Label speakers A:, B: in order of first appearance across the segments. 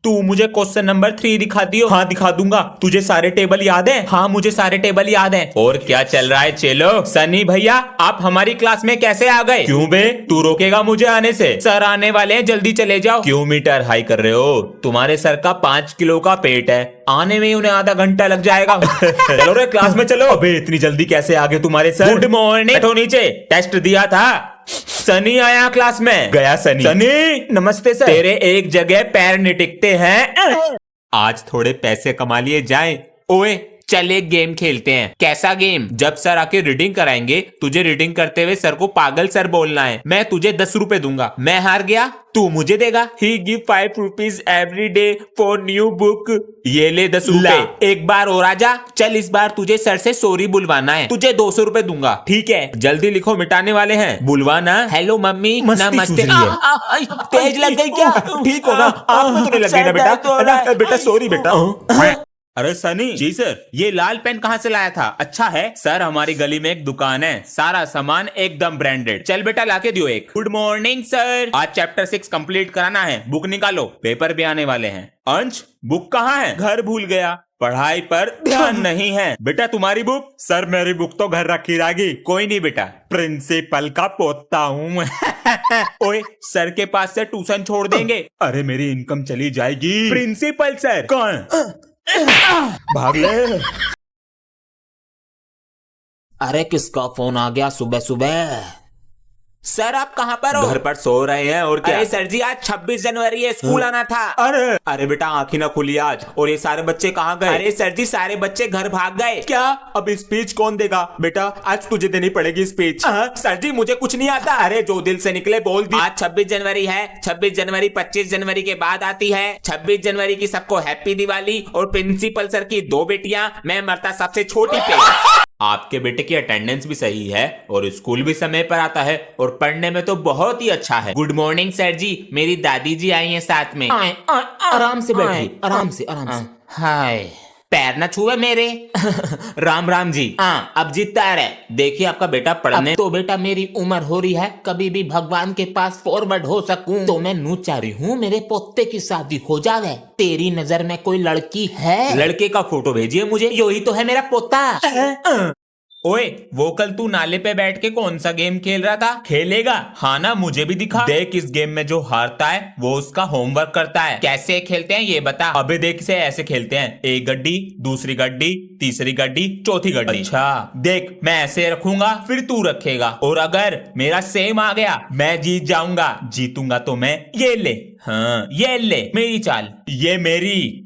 A: तू मुझे question number 3 दिखा दियो। हाँ दिखा दूंगा। तुझे सारे टेबल याद है? हाँ मुझे सारे टेबल याद है। और क्या चल रहा है चेलो? सनी भैया आप हमारी क्लास में कैसे आ गए? क्यों बे, तू रोकेगा मुझे आने से? सर आने वाले हैं, जल्दी चले जाओ। क्यों मीटर हाई कर रहे हो? तुम्हारे सर का 5 किलो का पेट है, आने में उन्हें आधा घंटा लग जाएगा। चलो रे क्लास में चलो। अबे इतनी जल्दी कैसे आ गए तुम्हारे सर? Good morning. बैठो नीचे, टेस्ट दिया था। सनी आया क्लास में। गया सनी। सनी नमस्ते सर। तेरे एक जगह पैर नहीं टिकते हैं। आज थोड़े पैसे कमा लिए जाएं। ओए चल एक गेम खेलते हैं। कैसा गेम? जब सर आके रीडिंग कराएंगे तुझे रीडिंग करते हुए सर को पागल सर बोलना है। मैं तुझे 10 रुपए दूंगा। मैं हार गया तू मुझे देगा। He give 5 rupees every day for new book. ये ले 10 रुपए। एक बार और आजा। चल इस बार तुझे सर से सॉरी बुलवाना है, तुझे 200 रुपए दूंगा। ठीक है जल्दी लिखो, मिटाने वाले हैं। बुलवाना। हेलो मम्मी नमस्ते। तेज लग गई क्या? ठीक हो ना? आप में तो नहीं लग गई ना बेटा? बेटा सॉरी बेटा। अरे सनी जी सर, ये लाल पेन कहाँ से लाया था? अच्छा है सर, हमारी गली में एक दुकान है, सारा सामान एकदम ब्रांडेड। चल बेटा लाके दियो एक। Good morning sir. आज चैप्टर 6 कंप्लीट कराना है, बुक निकालो, पेपर भी आने वाले हैं। अंश बुक कहाँ है? घर भूल गया, पढ़ाई पर ध्यान नहीं है। बेटा तुम्हारी बुक? सर मेरी बुक तो घर रखी रहेगी। कोई नहीं बेटा, प्रिंसिपल का पोता हूँ। ओए सर के पास से ट्यूशन छोड़ देंगे। अरे मेरी इनकम चली जाएगी। Principal sir. कौन? भाग ले।
B: अरे किसका फोन आ गया सुबह सुबह?
A: सर आप कहाँ पर हो? घर पर सो रहे हैं और क्या? अरे सर जी आज 26 जनवरी है, स्कूल आना था। अरे बेटा आँखी ना खुली आज। और ये सारे बच्चे कहाँ गए? अरे सर जी सारे बच्चे घर भाग गए। क्या? अब स्पीच कौन देगा? बेटा आज तुझे देनी पड़ेगी स्पीच। सर जी मुझे कुछ नहीं आता। अरे जो दिल से निकले बोल दी। आज 26 जनवरी है। 26 जनवरी 25 जनवरी के बाद आती है। 26 जनवरी की सबको हैप्पी दिवाली। और प्रिंसिपल सर की 2 बेटियां, मैं मरता सबसे छोटी पे। आपके बेटे की अटेंडेंस भी सही है और स्कूल भी समय पर आता है और पढ़ने में तो बहुत ही अच्छा है। गुड मॉर्निंग सर जी, मेरी दादी जी आई हैं साथ में।
B: आराम से बैठिए, आराम से आराम से।
A: हाय पैर न छुए मेरे। राम राम जी। हाँ अब जीतता है। देखिए आपका बेटा पढ़ने।
B: तो बेटा मेरी उम्र हो रही है, कभी भी भगवान के पास फॉरवर्ड हो सकूं, तो मैं नू चाह रही हूँ मेरे पोते की शादी हो जाए। तेरी नजर में कोई लड़की है?
A: लड़के का फोटो भेजिए मुझे।
B: यही तो है मेरा पोता।
A: ओए वो कल तू नाले पे बैठ के कौन सा गेम खेल रहा था? खेलेगा? हाँ ना, मुझे भी दिखा। देख इस गेम में जो हारता है वो उसका होमवर्क करता है। कैसे खेलते हैं ये बता। अबे देख इसे ऐसे खेलते हैं, एक गड्डी, दूसरी गड्डी, तीसरी गड्डी, चौथी गड्डी। अच्छा देख मैं ऐसे रखूंगा फिर तू रखेगा, और अगर मेरा सेम आ गया मैं जीत जाऊंगा। जीतूंगा तो मैं ये ले। हाँ ये ले मेरी चाल, ये मेरी।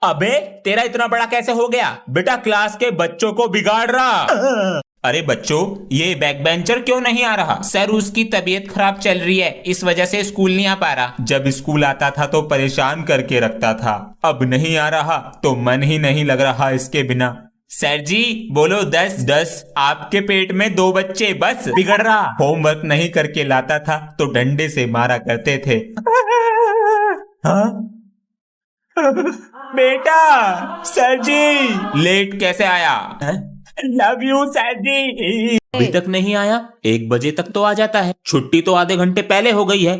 A: अबे तेरा इतना बड़ा कैसे हो गया? बेटा क्लास के बच्चों को बिगाड़ रहा। अरे बच्चों ये बैक बेंचर क्यों नहीं आ रहा?
B: सर उसकी तबीयत खराब चल रही है, इस वजह से स्कूल नहीं आ पा रहा।
A: जब स्कूल आता था तो परेशान करके रखता था, अब नहीं आ रहा तो मन ही नहीं लग रहा इसके बिना। सर जी बोलो 10। 10? आपके पेट में 2 बच्चे, बस बिगड़ रहा। होमवर्क नहीं करके लाता था तो डंडे से मारा करते थे। हाँ बेटा। सर जी लेट कैसे आया? लव यू सर जी। अभी तक नहीं आया? 1 बजे तक तो आ जाता है। छुट्टी तो आधे घंटे पहले हो गई है।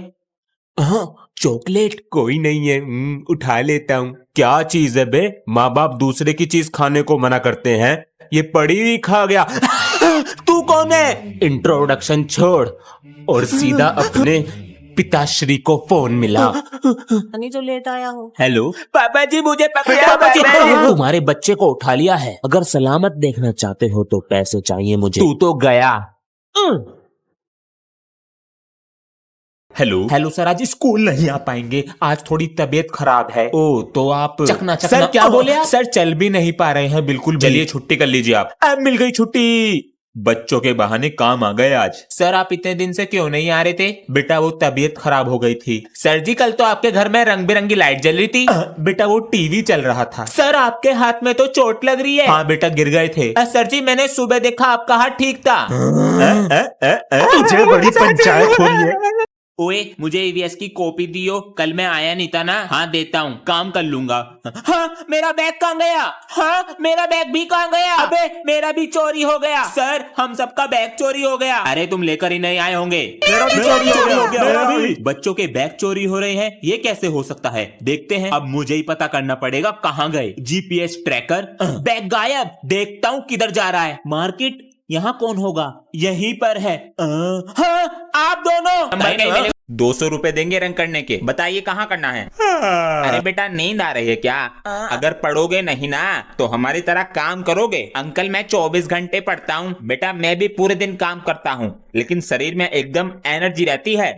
B: चॉकलेट?
A: कोई नहीं है, उठा लेता हूँ। क्या चीज है बे? माँ बाप दूसरे की चीज खाने को मना करते हैं, ये पड़ी हुई खा गया। तू कौन है? इंट्रोडक्शन छोड़ और सीधा अपने पिताश्री को फोन मिला।
B: जो लेट आया हो।
A: हेलो पापा जी मुझे पकड़ा।
B: तुम्हारे बच्चे को उठा लिया है, अगर सलामत देखना चाहते हो तो पैसे चाहिए मुझे।
A: तू तो गया। हेलो हेलो सर आज स्कूल नहीं आ पाएंगे, आज थोड़ी तबीयत खराब है। ओ तो आप
B: चकना
A: सर क्या बोले आप?
B: आप?
A: सर चल भी नहीं पा रहे हैं बिल्कुल। चलिए छुट्टी कर लीजिए आप। अब मिल गई छुट्टी। बच्चों के बहाने काम आ गए आज। सर आप इतने दिन से क्यों नहीं आ रहे थे? बेटा वो तबीयत खराब हो गई थी। सर जी कल तो आपके घर में रंग बिरंगी लाइट जल रही थी। बेटा वो टीवी चल रहा था। सर आपके हाथ में तो चोट लग रही है। हाँ बेटा गिर गए थे। सर जी मैंने सुबह देखा आपका हाथ ठीक था। तुझे बड़ी पंचायत हो रही है। ओए मुझे ईवीएस की कॉपी दियो, कल मैं आया नहीं था ना। हाँ देता हूँ, काम कर लूंगा। हाँ मेरा बैग कहाँ गया? हाँ मेरा बैग भी कहाँ गया? अबे मेरा भी चोरी हो गया। सर हम सबका बैग चोरी हो गया। अरे तुम लेकर ही नहीं आए होंगे।
C: मेरा भी चोरी हो गया।
A: मेरा भी। बच्चों के बैग चोरी हो रहे हैं, ये कैसे हो सकता है? देखते हैं, अब मुझे ही पता करना पड़ेगा कहाँ गए। जीपीएस ट्रैकर, बैग गायब। देखता हूँ किधर जा रहा है। मार्केट, यहाँ कौन होगा? यहीं पर है। हाँ आप दोनों 200 रुपए देंगे रंग करने के। बताइए कहाँ करना है? अरे बेटा नींद आ रही है क्या? अगर पढ़ोगे नहीं ना तो हमारी तरह काम करोगे। अंकल मैं 24 घंटे पढ़ता हूँ। बेटा मैं भी पूरे दिन काम करता हूँ, लेकिन शरीर में एकदम एनर्जी रहती है।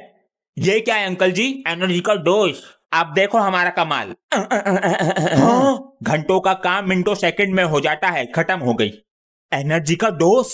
A: ये क्या है अंकल जी? एनर्जी का डोज। आप देखो हमारा कमाल। घंटों का काम मिनटों सेकंड में हो जाता है। खत्म हो गई एनर्जी का डोज।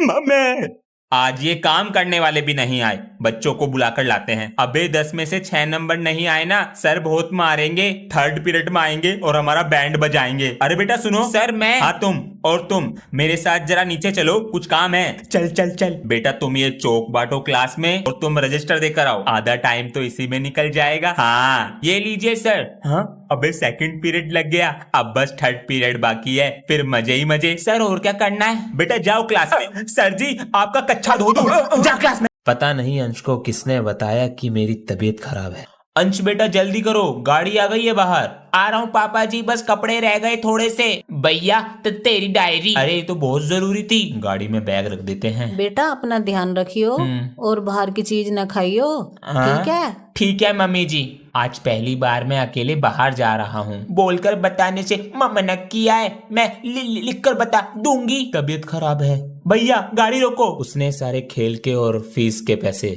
A: मम्मी आज ये काम करने वाले भी नहीं आए, बच्चों को बुलाकर लाते हैं। अबे 10 में से 6 नंबर नहीं आए ना, सर बहुत मारेंगे। थर्ड पीरियड में आएंगे और हमारा बैंड बजाएंगे। अरे बेटा सुनो। सर मैं। हाँ तुम, और तुम मेरे साथ जरा नीचे चलो, कुछ काम है। चल चल चल। बेटा तुम ये चौक बांटो क्लास में और तुम रजिस्टर देकर आओ। आधा टाइम तो इसी में निकल जाएगा। हाँ ये लीजिए सर। हाँ अबे सेकंड पीरियड लग गया, अब बस थर्ड पीरियड बाकी है, फिर मजे ही मजे। सर और क्या करना है? बेटा जाओ क्लास में। सर जी आपका कच्चा धो दूं। जा क्लास में।
B: पता नहीं अंश को किसने बताया कि मेरी तबीयत खराब है।
A: अंश बेटा जल्दी करो, गाड़ी आ गई है बाहर। आ रहा हूँ पापा जी, बस कपड़े रह गए थोड़े से। भैया तो तेरी डायरी। अरे ये तो बहुत जरूरी थी, गाड़ी में बैग रख देते हैं।
D: बेटा अपना ध्यान रखियो और बाहर की चीज न खाइयो, ठीक है?
A: ठीक है मम्मी जी। आज पहली बार मैं अकेले बाहर जा रहा हूँ। बोलकर बताने से मना किया है, मैं लिख कर बता दूंगी। तबीयत खराब है। भैया गाड़ी रोको। उसने सारे खेल के और फीस के पैसे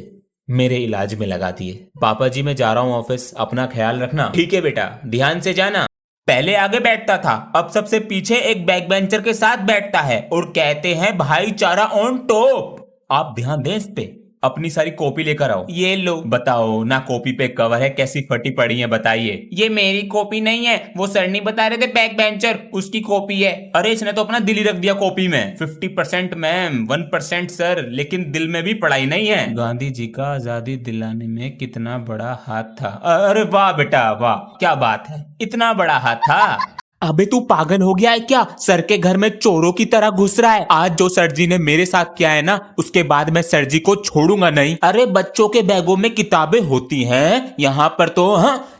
A: मेरे इलाज में लगा दिए। पापा जी मैं जा रहा हूँ ऑफिस, अपना ख्याल रखना। ठीक है बेटा, ध्यान से जाना। पहले आगे बैठता था, अब सबसे पीछे एक बैक बेंचर के साथ बैठता है और कहते हैं भाईचारा ऑन टॉप। आप ध्यान दें इस पे। अपनी सारी कॉपी लेकर आओ। ये लो। बताओ ना, कॉपी पे कवर है, कैसी फटी पड़ी है बताइए। ये मेरी कॉपी नहीं है, वो सर नहीं बता रहे थे बैक बेंचर, उसकी कॉपी है। अरे इसने तो अपना दिल ही रख दिया कॉपी में। 50% मैम, 1% सर, लेकिन दिल में भी पढ़ाई नहीं है। गांधी जी का आजादी दिलाने में कितना बड़ा हाथ था। अरे वाह बेटा वाह, क्या बात है, इतना बड़ा हाथ था। अबे तू पागल हो गया है क्या? सर के घर में चोरों की तरह घुस रहा है। आज जो सर जी ने मेरे साथ किया है ना, उसके बाद मैं सर जी को छोड़ूंगा नहीं। अरे बच्चों के बैगों में किताबें होती हैं, यहाँ पर तो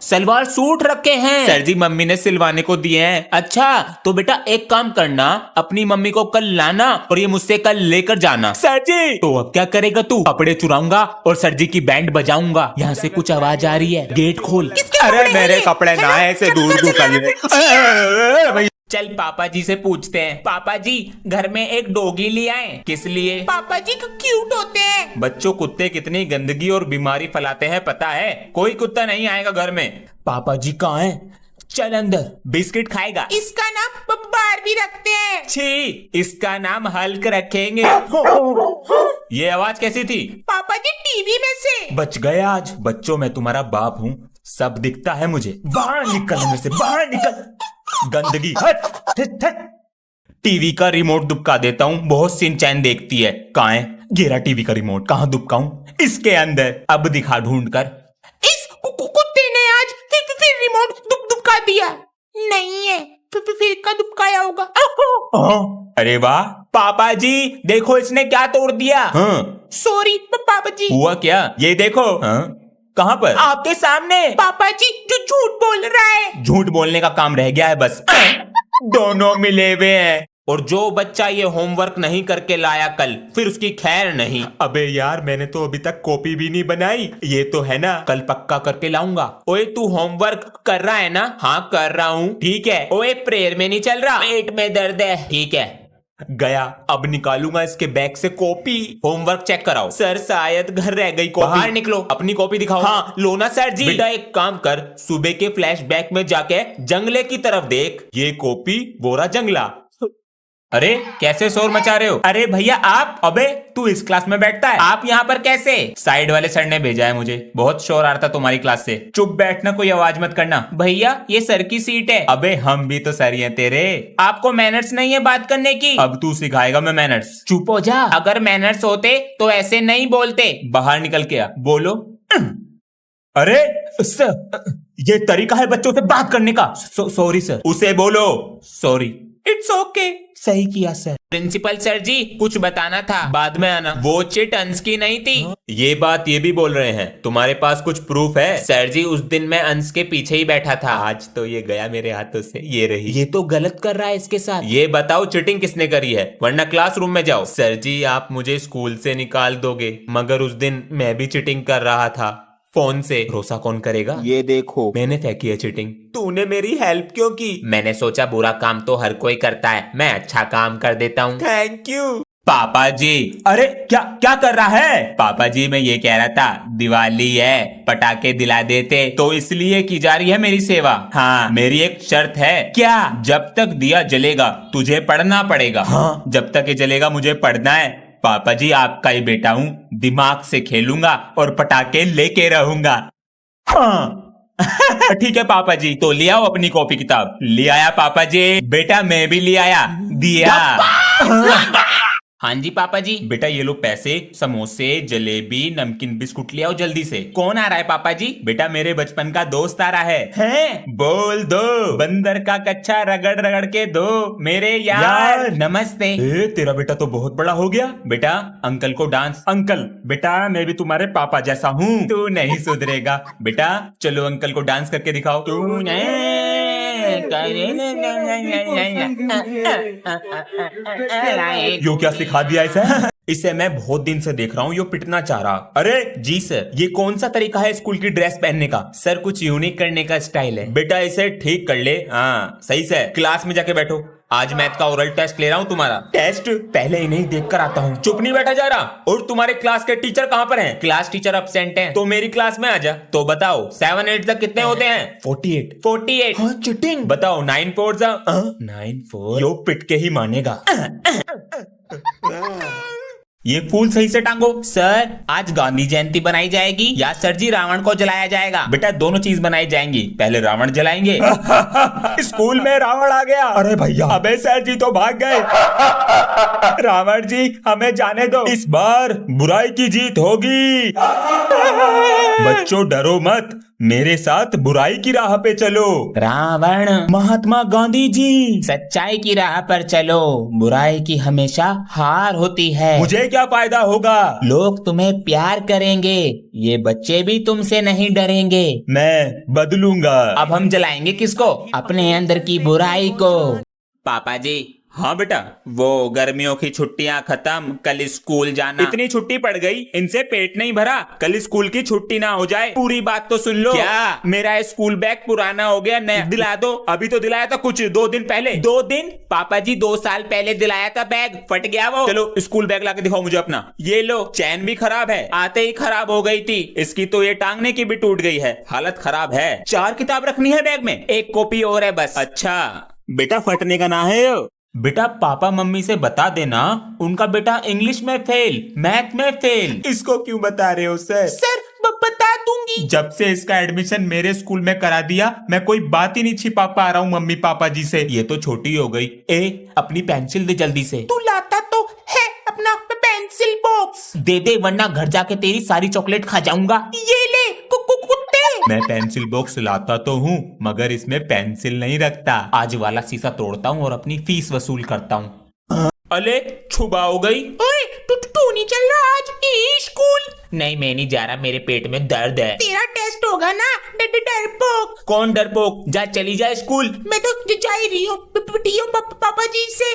A: सलवार सूट रखे हैं। सर जी मम्मी ने सिलवाने को दिए हैं। अच्छा तो बेटा एक काम करना, अपनी मम्मी को कल लाना और ये मुझसे कल लेकर जाना। सर जी तो अब क्या करेगा तू? कपड़े चुराऊंगा और सर जी की बैंड बजाऊंगा। यहाँ से कुछ आवाज आ रही है, गेट खोल। अरे मेरे कपड़े ना ऐसे दूर दूर कर। चल पापा जी से पूछते हैं। पापा जी घर में एक डॉगी ले आए। किस लिए? पापा जी क्यूट होते हैं। बच्चों कुत्ते कितनी गंदगी और बीमारी फैलाते हैं पता है? कोई कुत्ता नहीं आएगा घर में। पापा जी कहाँ हैं? चल अंदर। बिस्किट खाएगा? इसका नाम बारबी रखते हैं। छी, इसका नाम हल्क रखेंगे। ये आवाज कैसी थी? पापा जी टीवी में से। बच गए आज। बच्चों मैं तुम्हारा बाप हूँ, सब दिखता है मुझे। बाहर निकल में से, बाहर निकल। गंदगी हट, हट, हट। टीवी का रिमोट दुबका देता हूँ, बहुत सिंचैन देखती है। कहाँ है? गिरा टीवी का रिमोट। कहाँ दुबकाऊं? इसके अंदर। अब दिखा ढूंढ कर। इस कुत्ते ने आज फिर रिमोट दुबका दिया। नहीं है, फिर का दुबकाया होगा। अरे वाह पापा जी, देखो इसने क्या तोड़ दिया। सॉरी पापा जी। हुआ क्या? ये देखो। कहाँ पर? आपके सामने। पापा जी जो झूठ बोल रहा है। झूठ बोलने का काम रह गया है बस। दोनों मिले हुए हैं। और जो बच्चा ये होमवर्क नहीं करके लाया कल, फिर उसकी खैर नहीं। अबे यार मैंने तो अभी तक कॉपी भी नहीं बनाई। ये तो है ना, कल पक्का करके लाऊंगा। ओए तू होमवर्क कर रहा है ना? हाँ कर रहा हूँ। ठीक है। ओए प्रेयर में नहीं चल रहा? पेट में दर्द है। ठीक है गया। अब निकालूंगा इसके बैग से कॉपी। होमवर्क चेक कराओ। सर शायद घर रह गई कॉपी। बाहर निकलो, अपनी कॉपी दिखाओ। हाँ लो ना सर जी। बेटा एक काम कर, सुबह के फ्लैशबैक में जाके जंगले की तरफ देख। ये कॉपी बोरा जंगला। अरे कैसे शोर मचा रहे हो? अरे भैया आप, अबे तू इस क्लास में बैठता है, आप यहाँ पर कैसे? साइड वाले सर ने भेजा है मुझे, बहुत शोर आ रहा था तुम्हारी क्लास से। चुप बैठना, कोई आवाज मत करना। भैया ये सर की सीट है। अबे हम भी तो सर ही हैं तेरे, आपको मैनर्स नहीं है बात करने की? अब तू सिखाएगा मैं मैनर्स। चुप हो जा, अगर मैनर्स होते तो ऐसे नहीं बोलते। बाहर निकल के आ, बोलो। अरे सर, ये तरीका है बच्चों से बात करने का। Sorry sir. उसे बोलो सॉरी। इट्स ओके, सही किया सर। प्रिंसिपल सर जी कुछ बताना था, बाद में आना। वो चिट अंश की नहीं थी। ये बात ये भी बोल रहे हैं, तुम्हारे पास कुछ प्रूफ है? सर जी उस दिन मैं अंश के पीछे ही बैठा था, आज तो ये गया मेरे हाथों से। ये रही। ये तो गलत कर रहा है इसके साथ। ये बताओ चीटिंग किसने करी है, वरना क्लासरूम में जाओ। सर जी आप मुझे स्कूल से निकाल दोगे, मगर उस दिन मैं भी चीटिंग कर रहा था फोन से। भरोसा कौन करेगा?
C: ये देखो,
A: मैंने फेंकी है चीटिंग। तूने मेरी हेल्प क्यों की? मैंने सोचा बुरा काम तो हर कोई करता है, मैं अच्छा काम कर देता हूँ। थैंक यू पापा जी। अरे क्या क्या कर रहा है? पापा जी मैं ये कह रहा था, दिवाली है, पटाखे दिला देते, तो इसलिए की जा रही है मेरी सेवा। हाँ मेरी एक शर्त है। क्या? जब तक दिया जलेगा तुझे पढ़ना पड़ेगा। हाँ जब तक ये जलेगा मुझे पढ़ना है। पापा जी आपका ही बेटा हूँ, दिमाग से खेलूंगा और पटाखे लेके रहूंगा। हाँ ठीक है पापा जी, तो ले आओ अपनी कॉपी किताब। ले आया पापा जी। बेटा मैं भी ले आया, दिया। हाँ जी पापा जी। बेटा ये लो पैसे, समोसे, जलेबी, नमकीन, बिस्कुट ले आओ जल्दी से। कौन आ रहा है पापा जी? बेटा मेरे बचपन का दोस्त आ रहा है। हैं? बोल दो, बंदर का कच्चा रगड़ रगड़ के दो मेरे यार। नमस्ते। तेरा बेटा तो बहुत बड़ा हो गया। बेटा अंकल को डांस। अंकल बेटा मैं भी तुम्हारे पापा जैसा हूँ। तू नहीं सुधरेगा बेटा, चलो अंकल को डांस करके दिखाओ। तू यो क्या सिखा दिया इसे? इसे मैं बहुत दिन से देख रहा हूँ, यो पिटना चाह रहा। अरे जी सर, ये कौन सा तरीका है स्कूल की ड्रेस पहनने का? सर कुछ यूनिक करने का स्टाइल है। बेटा इसे ठीक कर ले। हाँ सही से। क्लास में जाके बैठो, आज मैथ का ओरल टेस्ट ले रहा हूँ तुम्हारा। टेस्ट? पहले ही नहीं देख कर आता हूँ। चुप नहीं बैठा जा रहा। और तुम्हारे क्लास के टीचर कहाँ पर हैं? क्लास टीचर अब्सेंट हैं। तो मेरी क्लास में आजा। तो बताओ 7 8 तक कितने होते हैं? 48। हाँ चिटिंग। बताओ 9 4 9 4। यो पिट के ही मानेगा। ये फूल सही से टांगो। सर आज गांधी जयंती बनाई जाएगी या सर जी रावण को जलाया जाएगा? बेटा दोनों चीज बनाई जाएंगी, पहले रावण जलाएंगे। स्कूल में रावण आ गया। अरे भैया, अबे सर जी तो भाग गए। रावण जी हमें जाने दो, इस बार बुराई की जीत होगी। बच्चों डरो मत, मेरे साथ बुराई की राह पे चलो। रावण महात्मा गांधी जी, सच्चाई की राह पर चलो, बुराई की हमेशा हार होती है। मुझे क्या फायदा होगा? लोग तुम्हें प्यार करेंगे, ये बच्चे भी तुमसे नहीं डरेंगे। मैं बदलूंगा। अब हम जलाएंगे किसको? अपने अंदर की बुराई को। पापा जी। हाँ बेटा, वो गर्मियों की छुट्टियां खत्म, कल स्कूल जाना। इतनी छुट्टी पड़ गई, इनसे पेट नहीं भरा, कल स्कूल की छुट्टी ना हो जाए। पूरी बात तो सुन लो। क्या? मेरा स्कूल बैग पुराना हो गया, नया दिला दो। अभी तो दिलाया था कुछ 2 दिन पहले। 2 दिन? पापा जी 2 साल पहले दिलाया था बैग, फट गया वो। चलो स्कूल बैग लाके दिखाओ मुझे अपना। ये लो, चैन भी खराब है, आते ही खराब हो गई थी। इसकी तो ये टांगने की भी टूट गई है, हालत खराब है। 4 किताब रखनी है बैग में, 1 कॉपी और है बस। अच्छा बेटा फटने का ना है। बेटा पापा मम्मी से बता देना, उनका बेटा इंग्लिश में फेल, मैथ में फेल। इसको क्यों बता रहे हो सर? सर बता दूंगी। जब से इसका एडमिशन मेरे स्कूल में करा दिया, मैं कोई बात ही नहीं छिपा पा रहा हूँ मम्मी पापा जी से। ये तो छोटी हो गई। अपनी पेंसिल दे जल्दी से। तू लाता तो है अपना पेंसिल बॉक्स? दे दे वरना घर जाके तेरी सारी चॉकलेट खा जाऊंगा। ये ले कुत्ते। मैं पेंसिल बॉक्स लाता तो हूँ, मगर इसमें पेंसिल नहीं रखता। आज वाला शीशा तोड़ता हूँ और अपनी फीस वसूल करता हूँ। अले छुबा हो गई। ओए तू नहीं चल रहा आज स्कूल? नहीं मैं नहीं जा रहा, मेरे पेट में दर्द है। तेरा टेस्ट होगा ना, डरपोक। कौन डरपोक? जा चली जा स्कूल। मैं तो जा ही रही हूँ पापा जी से।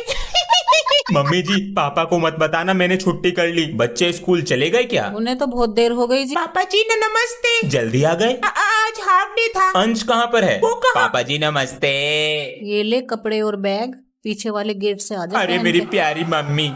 A: मम्मी जी पापा को मत बताना मैंने छुट्टी कर ली। बच्चे स्कूल चले गए क्या?
D: उन्हें तो बहुत देर हो गई जी।
B: पापा जी नमस्ते।
A: जल्दी आ गए?
B: आज हाफ डे था।
A: अंश कहाँ पर है?
B: वो कहाँ?
A: पापा जी नमस्ते।
D: ये ले कपड़े और बैग, पीछे वाले गेट से आ जा।
A: अरे मेरी प्यारी मम्मी।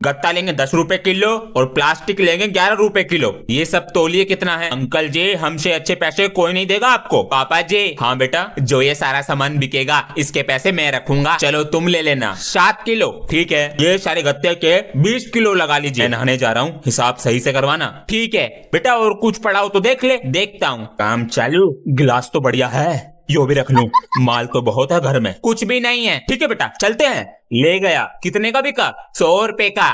A: गत्ता लेंगे 10 रुपए किलो और प्लास्टिक लेंगे 11 रुपए किलो। ये सब तोलिए कितना है? अंकल जी हमसे अच्छे पैसे कोई नहीं देगा आपको। पापा जी हाँ बेटा, जो ये सारा सामान बिकेगा इसके पैसे मैं रखूंगा। चलो तुम ले लेना 7 किलो। ठीक है, ये सारे गत्ते के 20 किलो लगा लीजिए। मैं नहाने जा रहा हूँ, हिसाब सही से करवाना। ठीक है बेटा, और कुछ पड़ा हो तो देख ले। देखता हूँ। काम चालू। गिलास तो बढ़िया है, यो भी रख लूं। माल तो बहुत है घर में। कुछ भी नहीं है। ठीक है बेटा चलते हैं। ले गया। कितने का बिका? 100 रुपए का।